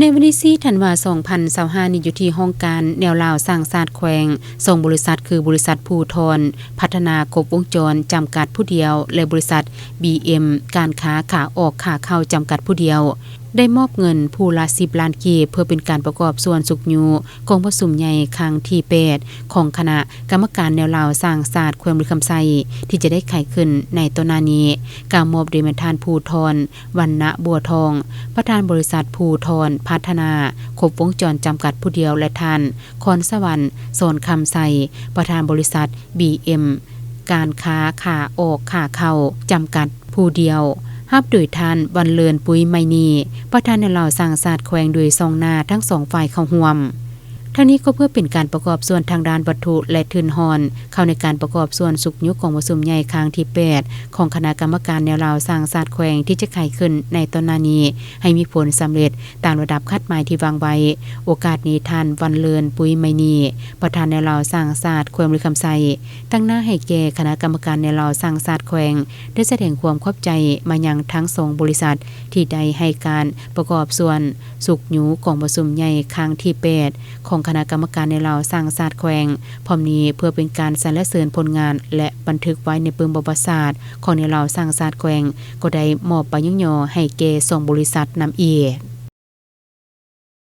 ในวันที่4ธันวาคม2025นี้อยู่ที่ห้องการแนวลาวสร้างศาสตร์แขวงส่งบริษัทคือบริษัทภูทรพัฒนาครบวงจรจำกัดผู้เดียวและบริษัท BM การค้าขาออกขาเข้าจำกัดผู้เดียวได้มอบเงินผู้ละ10ล้านกีบเพื่อเป็นการประกอบส่วนสุขยูกองประชุมใหญ่ครั้งที่8ของคณะกรรมการแนวลาวสร้างศาสตร์แขวงบริคำไซที่จะได้ไขขึ้นในต้นนี้การมอบโดยประธานภูทรวรรณบัวทองประธานบริษัทภูทรพัฒนาครบวงจรจำกัดผู้เดียวและท่านคอนสวรรค์โซนคำไซประธานบริษัท BM การค้าขาออกขาเข้าจำกัดผู้เดียวฮับโดยท่านวันเลินปุ้ยไมนีประธานในเหล่าสร้างศาสตร์แขวงโดยทรงหน้าทั้งสองฝ่ายเข้าร่วมทั้งนี้ก็เพื่อเป็นการประกอบส่วนทางด้านวัตถุและทุนหอนเข้าในการประกอบส่วนสุขยุคของประชุมใหญ่ครั้งที่8ของคณะกรรมการแนวลาวสร้างศาสตร์แขวงที่จะไขขึ้นในตอนนี้ให้มีผลสำเร็จตามระดับคาดหมายที่วางไว้โอกาสนี้ท่านวันเลินปุ้ยไมนีประธานแนวลาวสร้างศาสตร์แขวงบริคำไซตั้งหน้าให้แก่คณะกรรมการแนวลาวสร้างศาสตร์แขวงได้แสดงความขอบใจมายังทั้ง2บริษัทที่ได้ให้การประกอบส่วนสุขยุคของประชุมใหญ่ครั้งที่8ของคณะกรรมการในเราสร้างศาสตร์แขวงพร้อมนี้เพื่อเป็นการสรรเสริญผลงานและบันทึกไว้ในปึงประวัติศาสตร์ของในเราสร้างศาสตร์แขวงก็ได้มอบไปยังยอให้แก่2บริษัทนำอีก